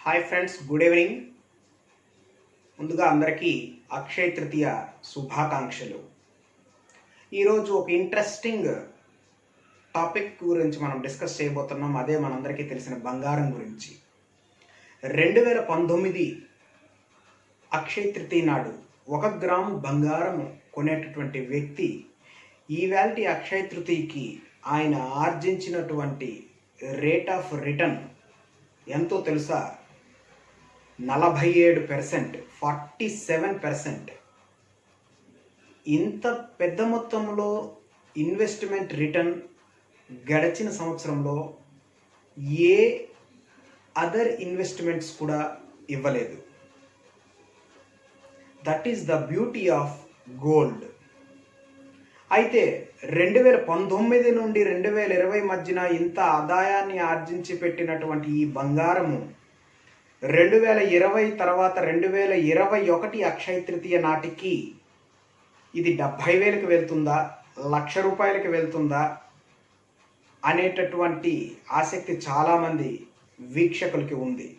Hi friends, good evening. ముందుగా అందరికీ అక్షయ తృతీయ శుభాకాంక్షలు. ఈరోజు ఒక ఇంట్రెస్టింగ్ టాపిక్ గురించి మనం డిస్కస్ చేయబోతున్నాం. అదే మనందరికీ తెలిసిన బంగారం గురించి. 2019 అక్షయ తృతీయ నాడు 1 గ్రాము బంగారం కొనేటటువంటి వ్యక్తి ఈవేళటి అక్షయ తృతీయకి ఆయన ఆర్జించినటువంటి రేట్ ఆఫ్ రిటర్న్ ఎంతో తెలుసా? 47%, 47%. ఇంత పెద్ద మొత్తంలో ఇన్వెస్ట్మెంట్ రిటర్న్ గడిచిన సంవత్సరంలో ఏ అదర్ ఇన్వెస్ట్మెంట్స్ కూడా ఇవ్వలేదు. That is the beauty of gold. అయితే 2019 నుండి 2020 మధ్యన ఇంత ఆదాయాన్ని ఆర్జించి పెట్టినటువంటి ఈ బంగారము 2020 తర్వాత 2021 అక్షయ తృతీయ నాటికి ఇది 70,000కి వెళ్తుందా, ₹1,00,000 వెళ్తుందా అనేటటువంటి ఆసక్తి చాలామంది వీక్షకులకి ఉంది.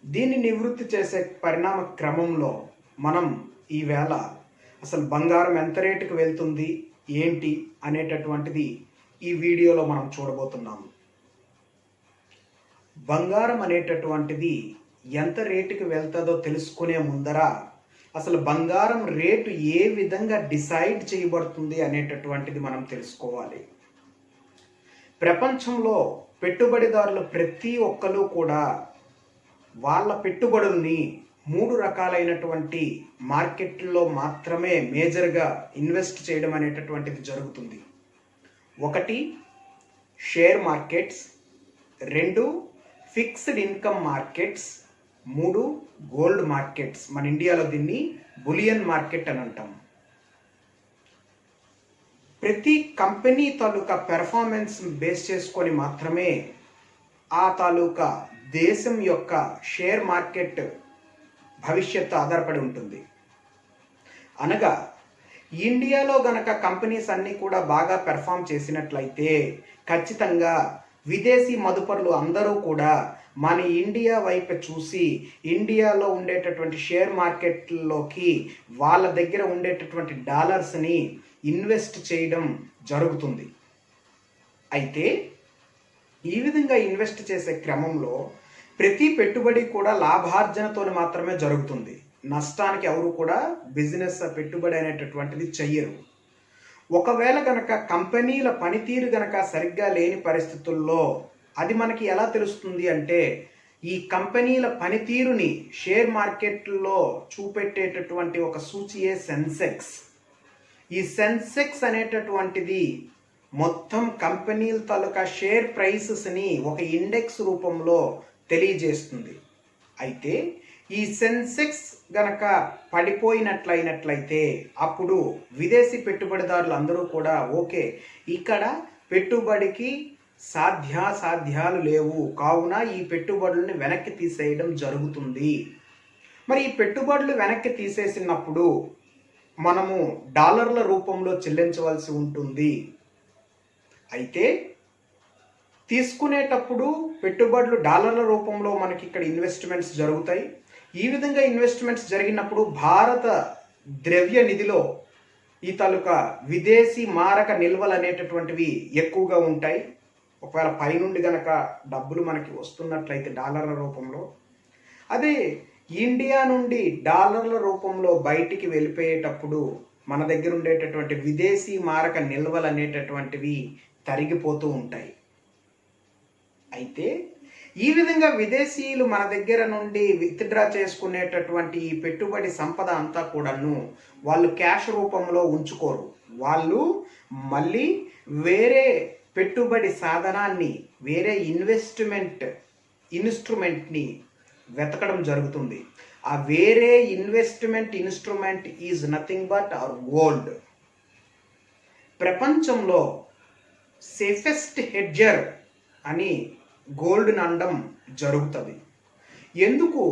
దీన్ని నివృత్తి చేసే పరిణామ క్రమంలో మనం ఈవేళ అసలు బంగారం ఎంత రేటుకి వెళ్తుంది ఏంటి అనేటటువంటిది ఈ వీడియోలో మనం చూడబోతున్నాము. బంగారం అనేటటువంటిది ఎంత రేటుకి వెళ్తుందో తెలుసుకునే ముందర అసలు బంగారం రేటు ఏ విధంగా డిసైడ్ చేయబడుతుంది అనేటటువంటిది మనం తెలుసుకోవాలి. ప్రపంచంలో పెట్టుబడిదారులు ప్రతి ఒక్కరు కూడా వాళ్ళ పెట్టుబడుల్ని 3 రకాలైనటువంటి మార్కెట్లో మాత్రమే మేజర్గా ఇన్వెస్ట్ చేయడం అనేటటువంటిది జరుగుతుంది. 1 share markets, 2 fixed income markets, 3 gold markets. మన ఇండియాలో దీన్ని బులియన్ మార్కెట్ అని అంటాం. ప్రతి కంపెనీ తాలూకా పెర్ఫార్మెన్స్ బేస్ చేసుకొని మాత్రమే ఆ తాలూకా దేశం యొక్క షేర్ మార్కెట్ భవిష్యత్తు ఆధారపడి ఉంటుంది. అనగా ఇండియాలో గనక కంపెనీస్ అన్నీ కూడా బాగా పెర్ఫామ్ చేసినట్లయితే ఖచ్చితంగా విదేశీ మదుపరులు అందరూ కూడా మన ఇండియా వైపు చూసి ఇండియాలో ఉండేటటువంటి షేర్ మార్కెట్లోకి వాళ్ళ దగ్గర ఉండేటటువంటి డాలర్స్ని ఇన్వెస్ట్ చేయడం జరుగుతుంది. అయితే ఈ విధంగా ఇన్వెస్ట్ చేసే క్రమంలో ప్రతి పెట్టుబడి కూడా లాభార్జనతో మాత్రమే జరుగుతుంది. నష్టానికి ఎవరు కూడా బిజినెస్ పెట్టుబడి అనేటటువంటిది చెయ్యరు. ఒకవేళ గనక కంపెనీల పనితీరు గనక సరిగ్గా లేని పరిస్థితుల్లో అది మనకి ఎలా తెలుస్తుంది అంటే, ఈ కంపెనీల పనితీరుని షేర్ మార్కెట్లో చూపెట్టేటటువంటి ఒక సూచియే సెన్సెక్స్. ఈ సెన్సెక్స్ అనేటటువంటిది మొత్తం కంపెనీల తాలూకా షేర్ ప్రైసెస్ని ఒక ఇండెక్స్ రూపంలో తెలియజేస్తుంది. అయితే ఈ సెన్సెక్స్ గనక పడిపోయినట్లయితే అప్పుడు విదేశీ పెట్టుబడిదారులు అందరూ కూడా ఓకే, ఇక్కడ పెట్టుబడికి సాధ్యాసాధ్యాలు లేవు, కావున ఈ పెట్టుబడులను వెనక్కి తీసేయడం జరుగుతుంది. మరి ఈ పెట్టుబడులు వెనక్కి తీసేసినప్పుడు మనము డాలర్ల రూపంలో చెల్లించవలసి ఉంటుంది. అయితే తీసుకునేటప్పుడు పెట్టుబడులు డాలర్ల రూపంలో మనకి ఇక్కడ ఇన్వెస్ట్మెంట్స్ జరుగుతాయి. ఈ విధంగా ఇన్వెస్ట్మెంట్స్ జరిగినప్పుడు భారత ద్రవ్య నిధిలో ఈ తాలూకా విదేశీ మారక నిల్వలు అనేటటువంటివి ఎక్కువగా ఉంటాయి. ఒకవేళ పైనుండి గనక డబ్బులు మనకి వస్తున్నట్లయితే డాలర్ల రూపంలో, అదే ఇండియా నుండి డాలర్ల రూపంలో బయటికి వెళ్ళిపోయేటప్పుడు మన దగ్గర ఉండేటటువంటి విదేశీ మారక నిల్వలు అనేటటువంటివి తరిగిపోతూ ఉంటాయి. అయితే ఈ విధంగా విదేశీయులు మన దగ్గర నుండి విత్డ్రా చేసుకునేటటువంటి ఈ పెట్టుబడి సంపద అంతా కూడాను వాళ్ళు క్యాష్ రూపంలో ఉంచుకోరు. వాళ్ళు మళ్ళీ వేరే పెట్టుబడి సాధనాన్ని, వేరే ఇన్స్ట్రుమెంట్ని వెతకడం జరుగుతుంది. ఆ వేరే instrument is nothing but our gold. ప్రపంచంలో సేఫెస్ట్ హెడ్జర్ అని గోల్డ్ని అనడం జరుగుతుంది. ఎందుకు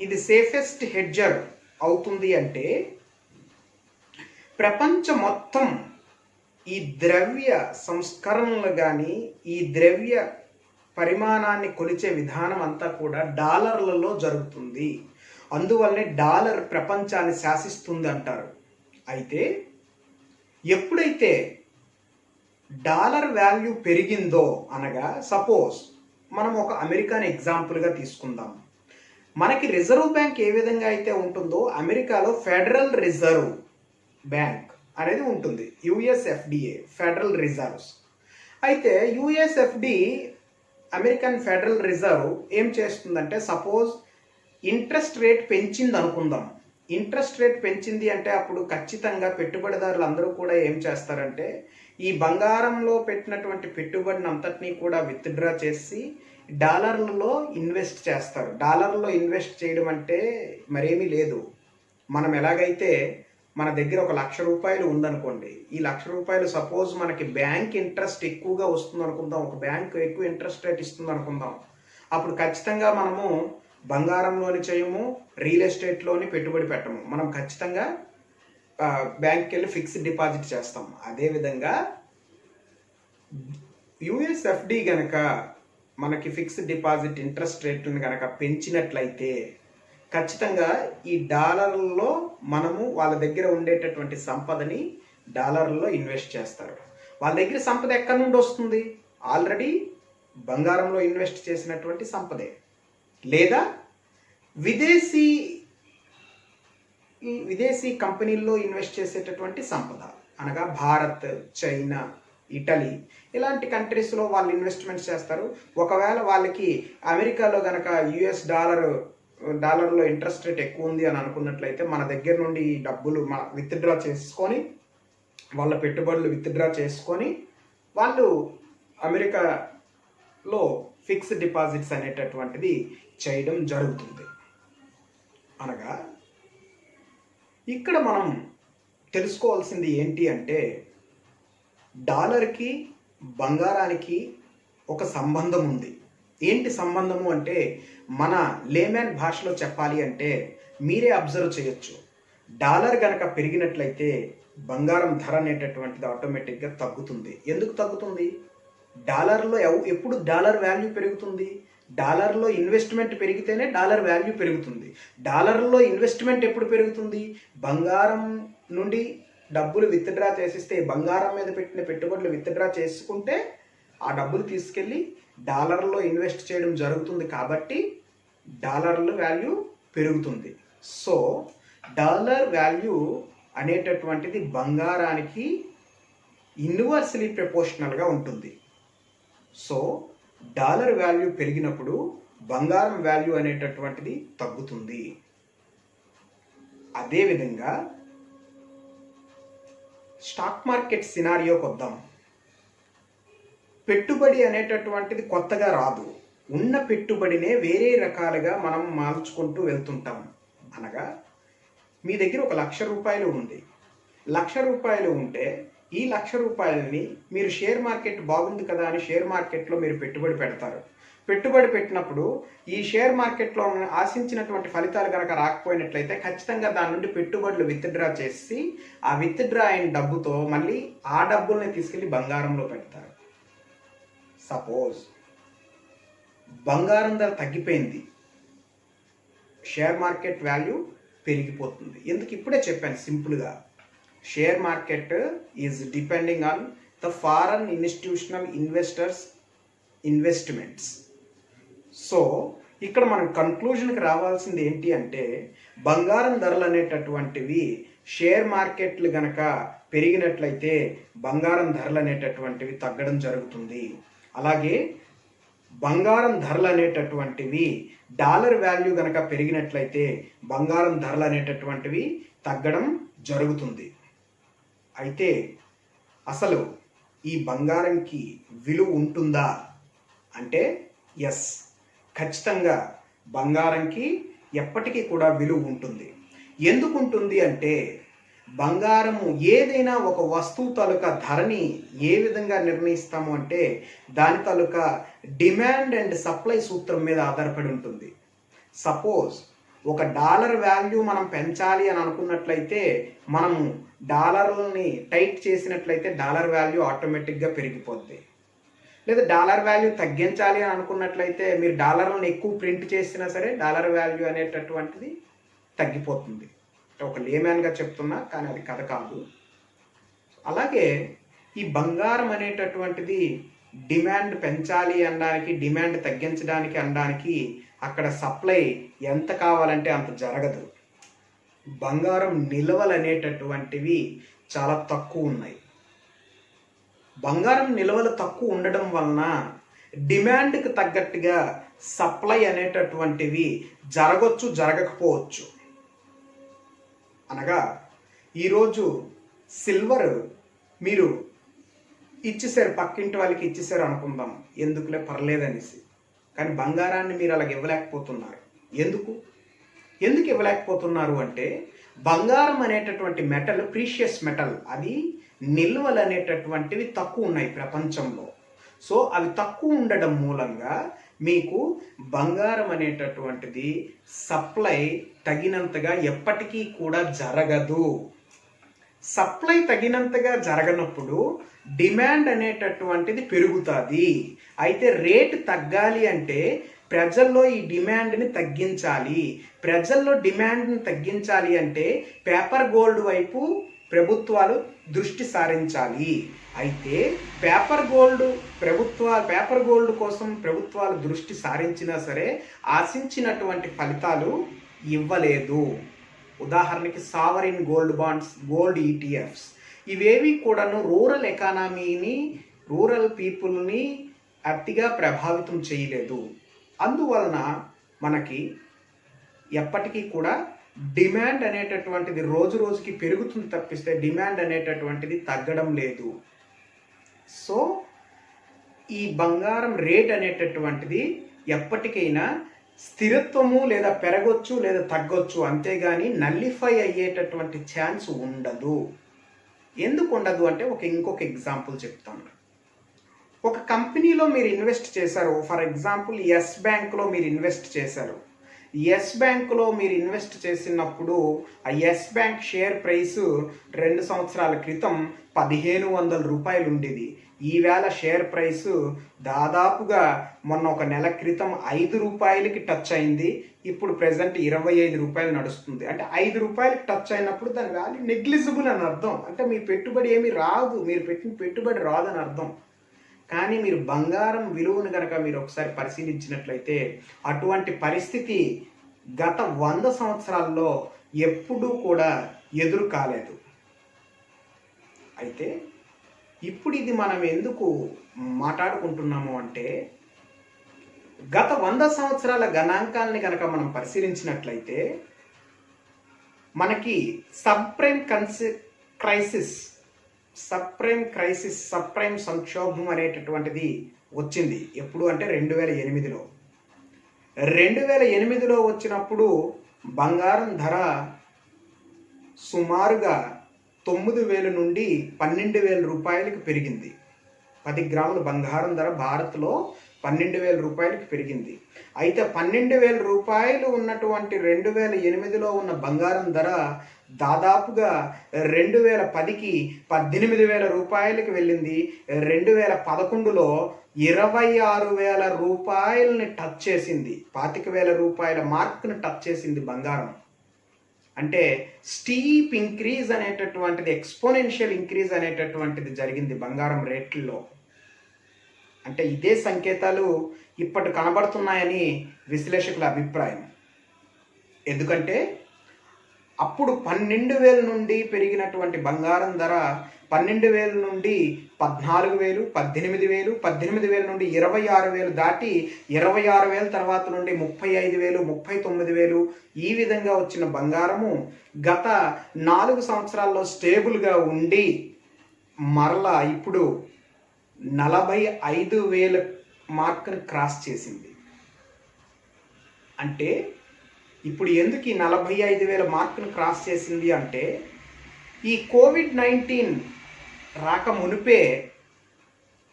ఇది సేఫెస్ట్ హెడ్జర్ అవుతుంది అంటే, ప్రపంచం మొత్తం ఈ ద్రవ్య సంస్కరణలు కానీ, ఈ ద్రవ్య పరిమాణాన్ని కొలిచే విధానం అంతా కూడా డాలర్లలో జరుగుతుంది. అందువల్లనే డాలర్ ప్రపంచాన్ని శాసిస్తుంది అంటారు. అయితే ఎప్పుడైతే డాలర్ వాల్యూ పెరిగిందో, అనగా సపోజ్ మనం ఒక అమెరికాని ఎగ్జాంపుల్గా తీసుకుందాం. మనకి రిజర్వ్ బ్యాంక్ ఏ విధంగా అయితే ఉంటుందో అమెరికాలో ఫెడరల్ రిజర్వ్ బ్యాంక్ అనేది ఉంటుంది. USFDA, federal reserves. అయితే యుఎస్ఎఫ్డి, అమెరికన్ ఫెడరల్ రిజర్వ్ ఏం చేస్తుందంటే, సపోజ్ ఇంట్రెస్ట్ రేట్ పెంచింది అనుకుందాం. ఇంట్రెస్ట్ రేట్ పెంచింది అంటే అప్పుడు ఖచ్చితంగా పెట్టుబడిదారులు అందరూ కూడా ఏం చేస్తారంటే, ఈ బంగారంలో పెట్టినటువంటి పెట్టుబడిని అంతటినీ కూడా విత్డ్రా చేసి డాలర్లలో ఇన్వెస్ట్ చేస్తారు. డాలర్లో ఇన్వెస్ట్ చేయడం అంటే మరేమీ లేదు. మనం ఎలాగైతే మన దగ్గర ఒక ₹1,00,000 ఉందనుకోండి, ఈ ₹1,00,000 సపోజ్ మనకి బ్యాంక్ ఇంట్రెస్ట్ ఎక్కువగా వస్తుంది అనుకుందాం, ఒక బ్యాంక్ ఎక్కువ ఇంట్రెస్ట్ రేట్ ఇస్తుంది అనుకుందాం. అప్పుడు ఖచ్చితంగా మనము బంగారంలోని చేయము, రియల్ ఎస్టేట్లోని పెట్టుబడి పెట్టము. మనం ఖచ్చితంగా బ్యాంక్కి వెళ్ళి ఫిక్స్డ్ డిపాజిట్ చేస్తాం. అదేవిధంగా యుఎస్ఎఫ్డి గనక మనకి ఫిక్స్డ్ డిపాజిట్ ఇంట్రెస్ట్ రేట్లను కనుక పెంచినట్లయితే ఖచ్చితంగా ఈ డాలర్లలో మనము వాళ్ళ దగ్గర ఉండేటటువంటి సంపదని డాలర్లలో ఇన్వెస్ట్ చేస్తారు. వాళ్ళ దగ్గర సంపద ఎక్కడి నుండి వస్తుంది? ఆల్రెడీ బంగారంలో ఇన్వెస్ట్ చేసినటువంటి సంపదే, లేదా విదేశీ కంపెనీల్లో ఇన్వెస్ట్ చేసేటటువంటి సంపద, అనగా భారత్, చైనా, ఇటలీ ఇలాంటి కంట్రీస్లో వాళ్ళు ఇన్వెస్ట్మెంట్స్ చేస్తారు. ఒకవేళ వాళ్ళకి అమెరికాలో కనుక డాలర్లో ఇంట్రెస్ట్ రేట్ ఎక్కువ ఉంది అని అనుకున్నట్లయితే మన దగ్గర నుండి ఈ డబ్బులు విత్డ్రా చేసుకొని, వాళ్ళ పెట్టుబడులు విత్డ్రా చేసుకొని వాళ్ళు అమెరికాలో ఫిక్స్డ్ డిపాజిట్స్ అనేటటువంటిది చేయడం జరుగుతుంది. అనగా ఇక్కడ మనం తెలుసుకోవాల్సింది ఏంటి అంటే, డాలర్కి బంగారానికి ఒక సంబంధం ఉంది. ఏంటి సంబంధము అంటే, మన లేమ్యాన్ భాషలో చెప్పాలి అంటే మీరే అబ్జర్వ్ చేయొచ్చు. డాలర్ కనుక పెరిగినట్లయితే బంగారం ధర అనేటటువంటిది ఆటోమేటిక్గా తగ్గుతుంది. ఎందుకు తగ్గుతుంది? డాలర్లో ఎప్పుడు డాలర్ వాల్యూ పెరుగుతుంది? డాలర్లో ఇన్వెస్ట్మెంట్ పెరిగితేనే డాలర్ వాల్యూ పెరుగుతుంది. డాలర్లో ఇన్వెస్ట్మెంట్ ఎప్పుడు పెరుగుతుంది? బంగారం నుండి డబ్బులు విత్డ్రా చేసిస్తే, బంగారం మీద పెట్టిన పెట్టుబడులు విత్డ్రా చేసుకుంటే ఆ డబ్బులు తీసుకెళ్ళి డాలర్లో ఇన్వెస్ట్ చేయడం జరుగుతుంది. కాబట్టి డాలర్ల వాల్యూ పెరుగుతుంది. సో డాలర్ వాల్యూ అనేటటువంటిది బంగారానికి ఇన్వర్స్లీ ప్రపోర్షనల్గా ఉంటుంది. సో డాలర్ వాల్యూ పెరిగినప్పుడు బంగారం వాల్యూ అనేటటువంటిది తగ్గుతుంది. అదేవిధంగా స్టాక్ మార్కెట్ సినారియోకి వద్దాం. పెట్టుబడి అనేటటువంటిది కొత్తగా రాదు. ఉన్న పెట్టుబడినే వేరే రకాలుగా మనం మార్చుకుంటూ వెళ్తుంటాం. అనగా మీ దగ్గర ఒక ₹1,00,000 ఉంది. ₹1,00,000 ఉంటే ఈ ₹1,00,000ని మీరు షేర్ మార్కెట్ బాగుంది కదా అని షేర్ మార్కెట్లో మీరు పెట్టుబడి పెడతారు. పెట్టుబడి పెట్టినప్పుడు ఈ షేర్ మార్కెట్లో ఆశించినటువంటి ఫలితాలు కనుక రాకపోయినట్లయితే ఖచ్చితంగా దాని నుండి పెట్టుబడులు విత్డ్రా చేసి ఆ విత్డ్రా అయిన డబ్బుతో మళ్ళీ ఆ డబ్బుల్ని తీసుకెళ్ళి బంగారంలో పెడతారు. సపోజ్ బంగారం ధర తగ్గిపోయింది, షేర్ మార్కెట్ వాల్యూ పెరిగిపోతుంది. ఎందుకు? ఇప్పుడే చెప్పాను సింపుల్గా. Share market is depending on the foreign institutional investors investments. So ఇక్కడ మనం కన్క్లూజన్కి రావాల్సింది ఏంటి అంటే, బంగారం ధరలు అనేటటువంటివి షేర్ మార్కెట్లు గనక పెరిగినట్లయితే బంగారం ధరలు అనేటటువంటివి తగ్గడం జరుగుతుంది. అలాగే బంగారం ధరలు అనేటటువంటివి డాలర్ వాల్యూ గనక పెరిగినట్లయితే బంగారం ధరలు అనేటటువంటివి తగ్గడం జరుగుతుంది. అయితే అసలు ఈ బంగారంకి విలువ ఉంటుందా అంటే ఎస్, ఖచ్చితంగా బంగారంకి ఎప్పటికీ కూడా విలువ ఉంటుంది. ఎందుకు ఉంటుంది అంటే, బంగారము ఏదైనా ఒక వస్తువు తాలూకా ధరని ఏ విధంగా నిర్ణయిస్తాము అంటే దాని తాలూకా డిమాండ్ అండ్ సప్లై సూత్రం మీద ఆధారపడి ఉంటుంది. సపోజ్ ఒక డాలర్ వాల్యూ మనం పెంచాలి అని అనుకున్నట్లయితే మనము డాలర్లని టైట్ చేసినట్లయితే డాలర్ వాల్యూ ఆటోమేటిక్గా పెరిగిపోద్ది. లేదా డాలర్ వాల్యూ తగ్గించాలి అని అనుకున్నట్లయితే మీరు డాలర్లను ఎక్కువ ప్రింట్ చేసినా సరే డాలర్ వాల్యూ అనేటటువంటిది తగ్గిపోతుంది. ఒక లేమ్యాన్గా చెప్తున్నా, కానీ అది కథ కాదు. అలాగే ఈ బంగారం అనేటటువంటిది డిమాండ్ పెంచాలి అనడానికి, డిమాండ్ తగ్గించడానికి అనడానికి అక్కడ సప్లై ఎంత కావాలంటే అంత జరగదు. బంగారం నిల్వలు అనేటటువంటివి చాలా తక్కువ ఉన్నాయి. బంగారం నిల్వలు తక్కువ ఉండడం వలన డిమాండ్కి తగ్గట్టుగా సప్లై అనేటటువంటివి జరగచ్చు, జరగకపోవచ్చు. అనగా ఈరోజు సిల్వర్ మీరు ఇచ్చేసారు, పక్కింటి వాళ్ళకి ఇచ్చేసారు అనుకుందాం, ఎందుకులే పర్లేదనేసి. కానీ బంగారాన్ని మీరు అలాగ ఇవ్వలేకపోతున్నారు. ఎందుకు ఇవ్వలేకపోతున్నారు అంటే బంగారం అనేటటువంటి మెటల్ ప్రీషియస్ మెటల్, అది నిల్వలు అనేటటువంటివి తక్కువ ఉన్నాయి ప్రపంచంలో. సో అవి తక్కువ ఉండడం మూలంగా మీకు బంగారం అనేటటువంటిది సప్లై తగినంతగా ఎప్పటికీ కూడా జరగదు. సప్లై తగినంతగా జరగనప్పుడు డిమాండ్ అనేటటువంటిది పెరుగుతుంది. అయితే రేటు తగ్గాలి అంటే ప్రజల్లో ఈ డిమాండ్ని తగ్గించాలి. ప్రజల్లో డిమాండ్ని తగ్గించాలి అంటే పేపర్ గోల్డ్ వైపు ప్రభుత్వాలు దృష్టి సారించాలి. అయితే పేపర్ గోల్డ్ కోసం ప్రభుత్వాలు దృష్టి సారించినా సరే ఆశించినటువంటి ఫలితాలు ఇవ్వలేదు. ఉదాహరణకి sovereign gold bonds, gold ETFs, ఇవేవి కూడాను రూరల్ ఎకానమీని, రూరల్ పీపుల్ని అతిగా ప్రభావితం చేయలేదు. అందువలన మనకి ఎప్పటికీ కూడా డిమాండ్ అనేటటువంటిది రోజు రోజుకి పెరుగుతుంది తప్పిస్తే డిమాండ్ అనేటటువంటిది తగ్గడం లేదు. సో ఈ బంగారం రేట్ అనేటటువంటిది ఎప్పటికైనా స్థిరత్వము లేదా పెరగొచ్చు లేదా తగ్గొచ్చు, అంతేగాని నల్లిఫై అయ్యేటటువంటి ఛాన్స్ ఉండదు. ఎందుకు ఉండదు అంటే ఇంకొక ఎగ్జాంపుల్ చెప్తాను. ఒక కంపెనీలో మీరు ఇన్వెస్ట్ చేశారు. ఫర్ ఎగ్జాంపుల్ ఎస్ బ్యాంక్లో మీరు ఇన్వెస్ట్ చేశారు. ఎస్ బ్యాంక్లో మీరు ఇన్వెస్ట్ చేసినప్పుడు ఆ ఎస్ బ్యాంక్ షేర్ ప్రైస్ 2 సంవత్సరాల క్రితం 1500 రూపాయలు ఉండేది. ఈవేళ షేర్ ప్రైస్ దాదాపుగా మొన్న ఒక నెల క్రితం 5 రూపాయలకి టచ్ అయింది. ఇప్పుడు ప్రెసెంట్ 25 రూపాయలు నడుస్తుంది. అంటే 5 రూపాయలకి టచ్ అయినప్పుడు దాని వాల్యూ నెగ్లిజిబుల్ అని అర్థం. అంటే మీ పెట్టుబడి ఏమీ రాదు, మీరు పెట్టిన పెట్టుబడి రాదని అర్థం. కానీ మీరు బంగారం విలువను కనుక మీరు ఒకసారి పరిశీలించినట్లయితే అటువంటి పరిస్థితి గత 100 సంవత్సరాల్లో ఎప్పుడూ కూడా ఎదురు కాలేదు. అయితే ఇప్పుడు ఇది మనం ఎందుకు మాట్లాడుకుంటున్నాము అంటే గత 100 సంవత్సరాల గణాంకాలని కనుక మనం పరిశీలించినట్లయితే మనకి సబ్ప్రైమ్ సంక్షోభం అనేటటువంటిది వచ్చింది. ఎప్పుడు అంటే 2008లో. 2008లో వచ్చినప్పుడు బంగారం ధర సుమారుగా 9,000 నుండి 12,000 రూపాయలకి పెరిగింది. 10 గ్రాముల బంగారం ధర భారత్లో 12,000 రూపాయలకి పెరిగింది. అయితే 12,000 రూపాయలు ఉన్నటువంటి 2008లో ఉన్న బంగారం ధర దాదాపుగా 2010కి 18,000 రూపాయలకి వెళ్ళింది. 2011లో 26,000 రూపాయలని టచ్ చేసింది. 25,000 రూపాయల మార్క్ని టచ్ చేసింది బంగారం. అంటే స్టీప్ ఇంక్రీజ్ అనేటటువంటిది, ఎక్స్పోనెన్షియల్ ఇంక్రీజ్ అనేటటువంటిది జరిగింది బంగారం రేట్లలో. అంటే ఇదే సంకేతాలు ఇప్పటి కనబడుతున్నాయని విశ్లేషకుల అభిప్రాయం. ఎందుకంటే అప్పుడు 12,000 నుండి పెరిగినటువంటి బంగారం ధర 12,000 నుండి 14,000, 18,000, 18,000 నుండి 26,000 దాటి 26,000 తర్వాత నుండి 35,000, 39,000 ఈ విధంగా వచ్చిన బంగారము గత 4 సంవత్సరాల్లో స్టేబుల్గా ఉండి మరలా ఇప్పుడు 45,000 మార్క్ని క్రాస్ చేసింది. అంటే ఇప్పుడు ఎందుకు ఈ 45,000 మార్కును క్రాస్ చేసింది అంటే ఈ కోవిడ్-19 రాక మునిపే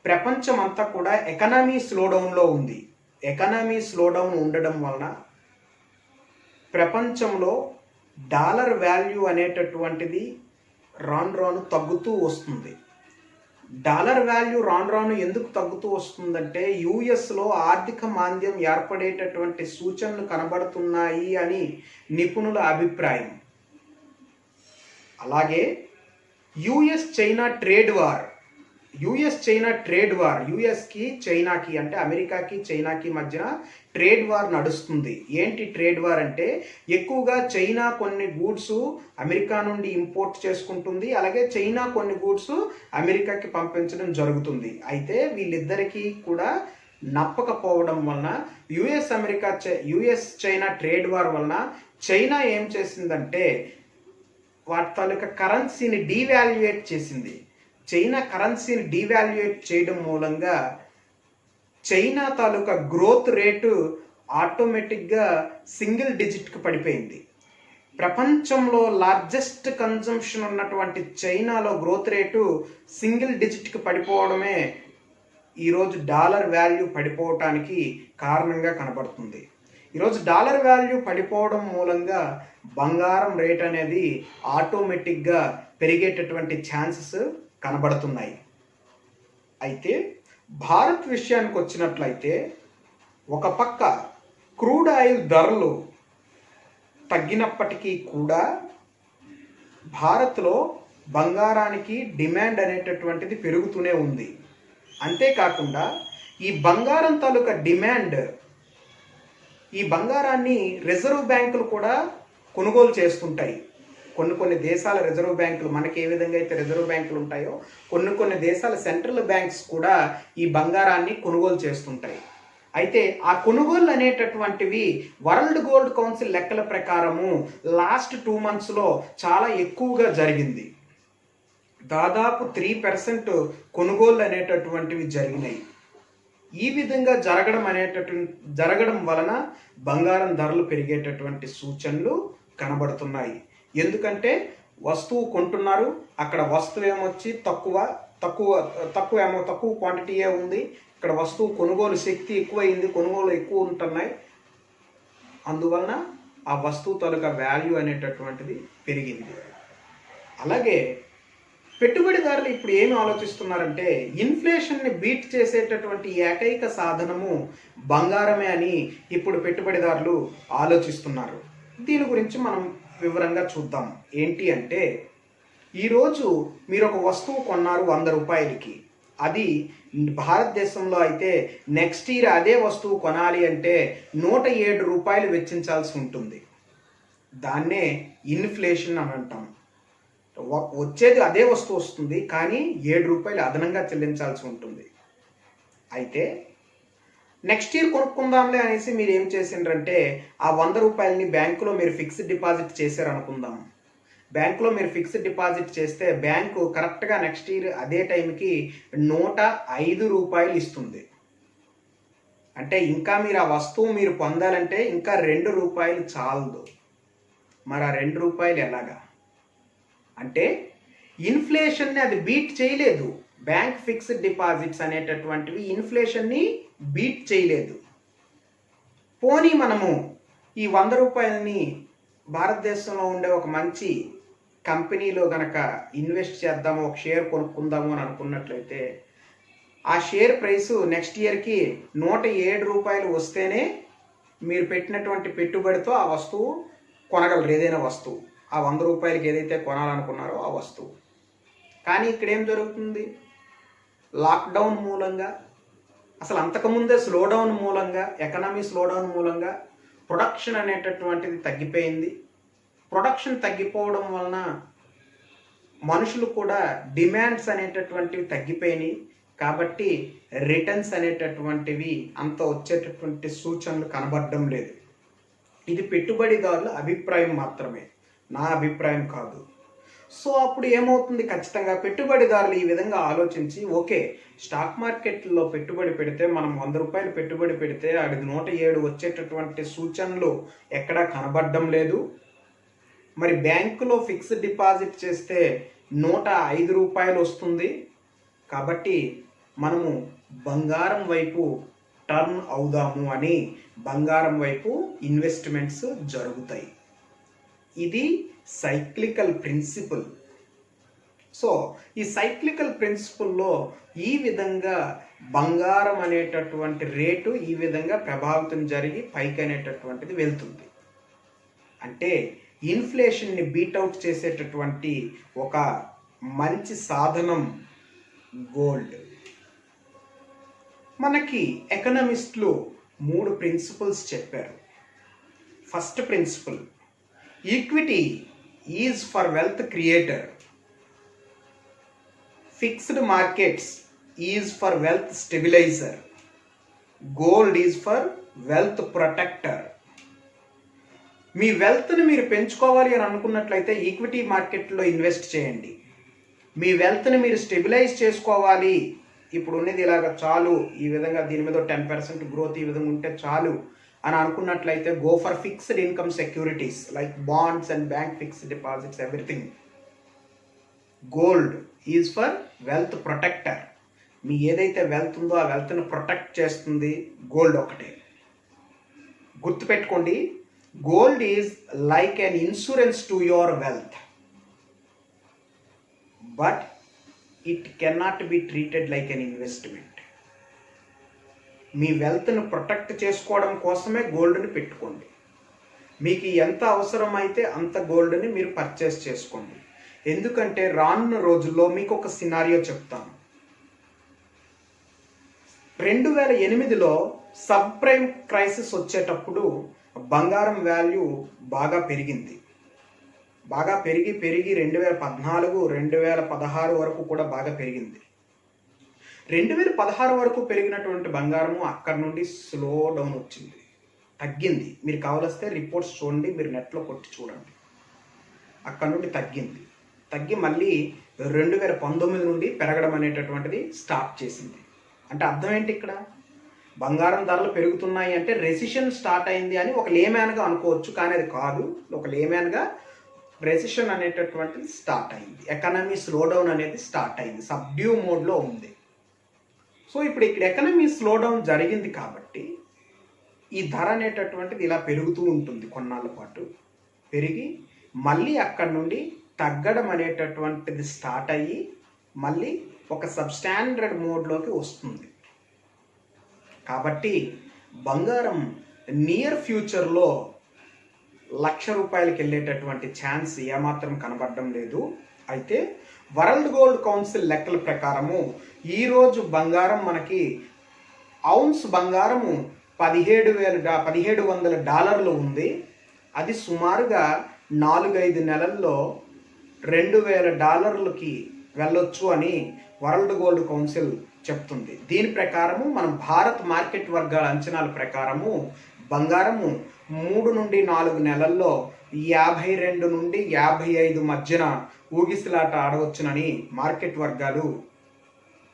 ప్రపంచం అంతా కూడా ఎకనామీ స్లోడౌన్లో ఉంది. ఎకనామీ స్లోడౌన్ ఉండడం వలన ప్రపంచంలో డాలర్ వాల్యూ అనేటటువంటిది రాను రాను తగ్గుతూ వస్తుంది. డాలర్ వాల్యూ రాను రాను ఎందుకు తగ్గుతూ వస్తుందంటే యుఎస్లో ఆర్థిక మాంద్యం ఏర్పడేటటువంటి సూచనలు కనబడుతున్నాయి అని నిపుణుల అభిప్రాయం. అలాగే యుఎస్ చైనా ట్రేడ్ వార్ యుఎస్కి చైనాకి అంటే అమెరికాకి చైనాకి మధ్యన ట్రేడ్ వార్ నడుస్తుంది. ఏంటి ట్రేడ్ వార్ అంటే ఎక్కువగా చైనా కొన్ని గూడ్స్ అమెరికా నుండి ఇంపోర్ట్ చేసుకుంటుంది, అలాగే చైనా కొన్ని గూడ్స్ అమెరికాకి పంపించడం జరుగుతుంది. అయితే వీళ్ళిద్దరికీ కూడా నప్పకపోవడం వలన యుఎస్ చైనా ట్రేడ్ వార్ వలన చైనా ఏం చేసిందంటే వాటి తాలూకా కరెన్సీని డీవాల్యుయేట్ చేసింది. చైనా కరెన్సీని డీవాల్యుయేట్ చేయడం మూలంగా చైనా తాలూకా గ్రోత్ రేటు ఆటోమేటిక్గా సింగిల్ డిజిట్కి పడిపోయింది. ప్రపంచంలో లార్జెస్ట్ కన్జంప్షన్ ఉన్నటువంటి చైనాలో గ్రోత్ రేటు సింగిల్ డిజిట్కి పడిపోవడమే ఈరోజు డాలర్ వాల్యూ పడిపోవటానికి కారణంగా కనబడుతుంది. ఈరోజు డాలర్ వాల్యూ పడిపోవడం మూలంగా బంగారం రేట్ అనేది ఆటోమేటిక్గా పెరిగేటటువంటి ఛాన్సెస్ కనబడుతున్నాయి. అయితే భారత్ విషయానికి వచ్చినట్లయితే ఒక పక్క క్రూడ్ ఆయిల్ ధరలు తగ్గినప్పటికీ కూడా భారత్లో బంగారానికి డిమాండ్ అనేటటువంటిది పెరుగుతూనే ఉంది. అంతేకాకుండా ఈ బంగారం తాలూకా డిమాండ్, ఈ బంగారాన్ని రిజర్వ్ బ్యాంకులు కూడా కొనుగోలు చేస్తుంటాయి. కొన్ని దేశాల రిజర్వ్ బ్యాంకులు మనకి ఏ విధంగా అయితే రిజర్వ్ బ్యాంకులు ఉంటాయో కొన్ని దేశాల సెంట్రల్ బ్యాంక్స్ కూడా ఈ బంగారాన్ని కొనుగోలు చేస్తుంటాయి. అయితే ఆ కొనుగోలు అనేటటువంటివి వరల్డ్ గోల్డ్ కౌన్సిల్ లెక్కల ప్రకారము లాస్ట్ 2 monthsలో చాలా ఎక్కువగా జరిగింది. దాదాపు 3% కొనుగోలు అనేటటువంటివి జరిగినాయి. ఈ విధంగా జరగడం వలన బంగారం ధరలు పెరిగేటటువంటి సూచనలు కనబడుతున్నాయి. ఎందుకంటే వస్తువు కొంటున్నారు, అక్కడ వస్తువు ఏమొచ్చి తక్కువ క్వాంటిటీయే ఉంది, ఇక్కడ వస్తువు కొనుగోలు శక్తి ఎక్కువైంది, కొనుగోలు ఎక్కువ ఉంటున్నాయి, అందువలన ఆ వస్తువు తాలూకా వాల్యూ అనేటటువంటిది పెరిగింది. అలాగే పెట్టుబడిదారులు ఇప్పుడు ఏమి ఆలోచిస్తున్నారంటే ఇన్ఫ్లేషన్ని బీట్ చేసేటటువంటి ఏకైక సాధనము బంగారమే అని ఇప్పుడు పెట్టుబడిదారులు ఆలోచిస్తున్నారు. దీని గురించి మనం వివరంగా చూద్దాం. ఏంటి అంటే ఈరోజు మీరు ఒక వస్తువు కొన్నారు 100 రూపాయలకి, అది భారతదేశంలో అయితే నెక్స్ట్ ఇయర్ అదే వస్తువు కొనాలి అంటే 107 రూపాయలు వెచ్చించాల్సి ఉంటుంది. దాన్నే ఇన్ఫ్లేషన్ అని అంటాం. వచ్చేది అదే వస్తువు వస్తుంది, కానీ 7 రూపాయలు అదనంగా చెల్లించాల్సి ఉంటుంది. అయితే నెక్స్ట్ ఇయర్ కొనుక్కుందాంలే అనేసి మీరు ఏం చేసిండ్రంటే ఆ 100 రూపాయలని బ్యాంకులో మీరు ఫిక్స్డ్ డిపాజిట్ చేశారనుకుందాం. బ్యాంకులో మీరు ఫిక్స్డ్ డిపాజిట్ చేస్తే బ్యాంకు కరెక్ట్గా నెక్స్ట్ ఇయర్ అదే టైంకి 105 రూపాయలు ఇస్తుంది. అంటే ఇంకా మీరు ఆ వస్తువు మీరు పొందాలంటే ఇంకా 2 రూపాయలు చాలదు. మరి ఆ 2 రూపాయలు ఎలాగా అంటే ఇన్ఫ్లేషన్ని అది బీట్ చేయలేదు. బ్యాంక్ ఫిక్స్డ్ డిపాజిట్స్ అనేటటువంటివి ఇన్ఫ్లేషన్ని బీట్ చేయలేదు. పోనీ మనము ఈ 100 రూపాయలని భారతదేశంలో ఉండే ఒక మంచి కంపెనీలో గనక ఇన్వెస్ట్ చేద్దాము, ఒక షేర్ కొనుక్కుందాము అని అనుకున్నట్లయితే ఆ షేర్ ప్రైస్ నెక్స్ట్ ఇయర్కి 107 రూపాయలు వస్తేనే మీరు పెట్టినటువంటి పెట్టుబడితో ఆ వస్తువు కొనగలరు. ఏదైనా వస్తువు ఆ 100 రూపాయలకి ఏదైతే కొనాలనుకున్నారో ఆ వస్తువు. కానీ ఇక్కడ ఏం జరుగుతుంది? లాక్డౌన్ మూలంగా, అసలు అంతకుముందే స్లోడౌన్ మూలంగా, ఎకనామీ స్లోడౌన్ మూలంగా ప్రొడక్షన్ అనేటటువంటిది తగ్గిపోయింది. ప్రొడక్షన్ తగ్గిపోవడం వలన మనుషులు కూడా డిమాండ్స్ అనేటటువంటివి తగ్గిపోయినాయి. కాబట్టి రిటర్న్స్ అనేటటువంటివి అంత వచ్చేటటువంటి సూచనలు కనబడడం లేదు. ఇది పెట్టుబడిదారుల అభిప్రాయం మాత్రమే, నా అభిప్రాయం కాదు. సో అప్పుడు ఏమవుతుంది? ఖచ్చితంగా పెట్టుబడిదారులు ఈ విధంగా ఆలోచించి ఓకే, స్టాక్ మార్కెట్లో పెట్టుబడి పెడితే మనం 100 రూపాయలు పెట్టుబడి పెడితే అది 107 వచ్చేటటువంటి సూచనలు ఎక్కడా కనబడడం లేదు. మరి బ్యాంకులో ఫిక్స్డ్ డిపాజిట్ చేస్తే 105 రూపాయలు వస్తుంది. కాబట్టి మనము బంగారం వైపు టర్న్ అవుదాము అని బంగారం వైపు ఇన్వెస్ట్మెంట్స్ జరుగుతాయి. ఇది సైక్లికల్ ప్రిన్సిపల్. సో ఈ సైక్లికల్ ప్రిన్సిపల్లో ఈ విధంగా బంగారం అనేటటువంటి రేటు ఈ విధంగా ప్రభావితం జరిగి పైకి అనేటటువంటిది వెళ్తుంది. అంటే ఇన్ఫ్లేషన్ని బీట్అవుట్ చేసేటటువంటి ఒక మంచి సాధనం గోల్డ్. మనకి ఎకనామిస్టులు 3 ప్రిన్సిపల్స్ చెప్పారు. First principle, equity is for wealth creator, fixed markets is for wealth stabiliser, gold is for wealth protector. మీ వెల్త్ని మీరు పెంచుకోవాలి అని అనుకున్నట్లయితే ఈక్విటీ మార్కెట్లో ఇన్వెస్ట్ చేయండి. మీ వెల్త్ని మీరు స్టెబిలైజ్ చేసుకోవాలి, ఇప్పుడు ఉన్నది ఇలాగ చాలు, ఈ విధంగా దీని మీద 10% గ్రోత్ ఈ విధంగా ఉంటే చాలు అని అనుకున్నట్లయితే go for fixed income securities like bonds and bank fixed deposits, everything. Gold is for wealth protector. మీ ఏదైతే వెల్త్ ఉందో ఆ వెల్త్ని ప్రొటెక్ట్ చేస్తుంది గోల్డ్ ఒకటే. గుర్తుపెట్టుకోండి, gold is like an insurance to your wealth, but it cannot be treated like an investment. మీ వెల్త్ను protect చేసుకోవడం కోసమే గోల్డ్ని పెట్టుకోండి. మీకు ఎంత అవసరమైతే అంత గోల్డ్ని మీరు పర్చేస్ చేసుకోండి. ఎందుకంటే రానున్న రోజుల్లో మీకు ఒక సినారియో చెప్తాను. 2008లో సబ్ ప్రైమ్ క్రైసిస్ వచ్చేటప్పుడు బంగారం వాల్యూ బాగా పెరిగింది. బాగా పెరిగి 2014, 2016 వరకు కూడా బాగా పెరిగింది. 2016 వరకు పెరిగినటువంటి బంగారము అక్కడ నుండి స్లో డౌన్ వచ్చింది, తగ్గింది. మీరు కావాల్స్తే రిపోర్ట్స్ చూడండి, మీరు నెట్లో కొట్టి చూడండి. అక్కడ నుండి తగ్గి మళ్ళీ 2019 నుండి పెరగడం అనేటటువంటిది స్టార్ట్ చేసింది. అంటే అర్థం ఏంటి? ఇక్కడ బంగారం ధరలు పెరుగుతున్నాయి అంటే రెసిషన్ స్టార్ట్ అయింది అని ఒక లేమ్యాన్గా అనుకోవచ్చు, కానీ అది కాదు. ఒక లేమ్యాన్గా రెసిషన్ అనేటటువంటిది స్టార్ట్ అయింది, ఎకనమీ స్లోడౌన్ అనేది స్టార్ట్ అయింది, సబ్డ్యూ మోడ్లో ఉంది. సో ఇప్పుడు ఇక్కడ ఎకనమీ స్లోడౌన్ జరిగింది కాబట్టి ఈ ధర అనేటటువంటిది ఇలా పెరుగుతూ ఉంటుంది. కొన్నాళ్ళ పాటు పెరిగి మళ్ళీ అక్కడ నుండి తగ్గడం అనేటటువంటిది స్టార్ట్ అయ్యి మళ్ళీ ఒక సబ్స్టాండర్డ్ మోడ్లోకి వస్తుంది. కాబట్టి బంగారం నియర్ ఫ్యూచర్లో ₹1,00,000 వెళ్ళేటటువంటి ఛాన్స్ ఏమాత్రం కనబడడం లేదు. అయితే వరల్డ్ గోల్డ్ కౌన్సిల్ లెక్కల ప్రకారము ఈరోజు బంగారం మనకి ఔన్స్ బంగారము $1,700 ఉంది. అది సుమారుగా 4-5 నెలల్లో $2,000 వెళ్ళొచ్చు అని వరల్డ్ గోల్డ్ కౌన్సిల్ చెప్తుంది. దీని ప్రకారము మనం భారత్ మార్కెట్ వర్గాల అంచనాల ప్రకారము బంగారము 3 నుండి 4 నెలల్లో 52 నుండి 55 మధ్యన ఊగిసలాట ఆడవచ్చునని మార్కెట్ వర్గాలు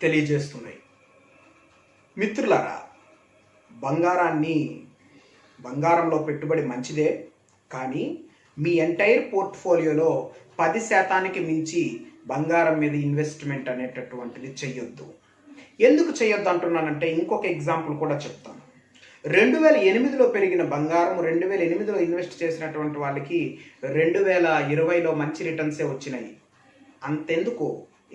తెలియజేస్తున్నాయి. మిత్రులారా, బంగారంలో పెట్టుబడి మంచిదే, కానీ మీ ఎంటైర్ పోర్ట్ఫోలియోలో 10% మించి బంగారం మీద ఇన్వెస్ట్మెంట్ అనేటటువంటిది చెయ్యొద్దు. ఎందుకు చెయ్యొద్దు అంటున్నానంటే ఇంకొక ఎగ్జాంపుల్ కూడా చెప్తాను. 2008లో పెరిగిన బంగారం 2008లో ఇన్వెస్ట్ చేసినటువంటి వాళ్ళకి 2020లో మంచి రిటర్న్సే వచ్చినాయి. అంతెందుకు,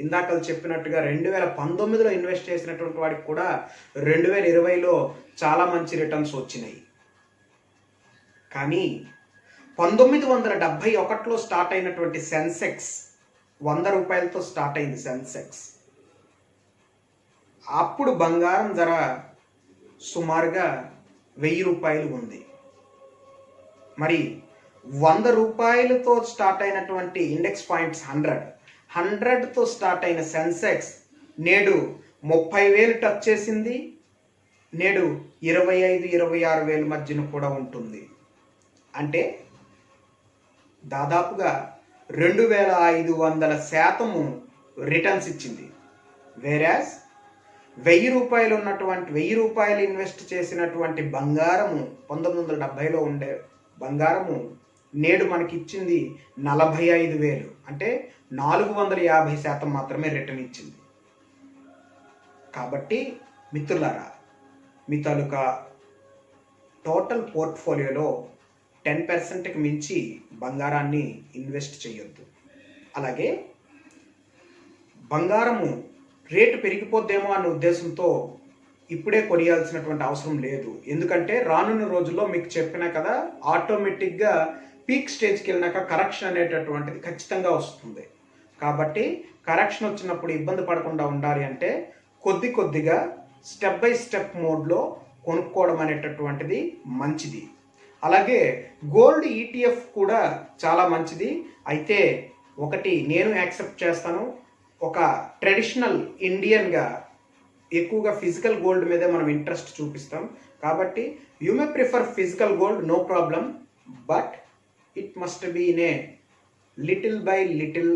ఇందాక చెప్పినట్టుగా 2019లో ఇన్వెస్ట్ చేసినటువంటి వాడికి కూడా 2020లో చాలా మంచి రిటర్న్స్ వచ్చినాయి. కానీ 1971లో స్టార్ట్ అయినటువంటి సెన్సెక్స్ ₹100తో స్టార్ట్ అయింది. సెన్సెక్స్ అప్పుడు బంగారం ధర సుమారుగా ₹1,000 ఉంది. మరి ₹100తో స్టార్ట్ అయినటువంటి ఇండెక్స్ పాయింట్స్ 100తో స్టార్ట్ అయిన సెన్సెక్స్ నేడు 30,000 టచ్ చేసింది. నేడు 25-26,000 మధ్యన కూడా ఉంటుంది. అంటే దాదాపుగా 2,500% రిటర్న్స్ ఇచ్చింది. వేరాజ్ ₹1,000 ఉన్నటువంటి ₹1,000 ఇన్వెస్ట్ చేసినటువంటి బంగారము 1970లో ఉండే బంగారము నేడు మనకి ఇచ్చింది 45,000, అంటే 450% మాత్రమే రిటర్న్ ఇచ్చింది. కాబట్టి మిత్రులారా, మీ తాలూకా టోటల్ పోర్ట్ఫోలియోలో 10%కి మించి బంగారాన్ని ఇన్వెస్ట్ చేయొద్దు. అలాగే బంగారము రేటు పెరిగిపోద్దేమో అనే ఉద్దేశంతో ఇప్పుడే కొనియాల్సినటువంటి అవసరం లేదు. ఎందుకంటే రానున్న రోజుల్లో మీకు చెప్పినా కదా, ఆటోమేటిక్గా పీక్ స్టేజ్కి వెళ్ళినాక కరెక్షన్ అనేటటువంటిది ఖచ్చితంగా వస్తుంది. కాబట్టి కరెక్షన్ వచ్చినప్పుడు ఇబ్బంది పడకుండా ఉండాలి అంటే కొద్ది కొద్దిగా స్టెప్ బై స్టెప్ మోడ్లో కొనుక్కోవడం అనేటటువంటిది మంచిది. అలాగే గోల్డ్ ఈటీఎఫ్ కూడా చాలా మంచిది. అయితే ఒకటి నేను యాక్సెప్ట్ చేస్తాను, ఒక ట్రెడిషనల్ ఇండియన్గా ఎక్కువగా ఫిజికల్ గోల్డ్ మీదే మనం ఇంట్రెస్ట్ చూపిస్తాం. కాబట్టి you may prefer physical gold, no problem, but it must be in a little by little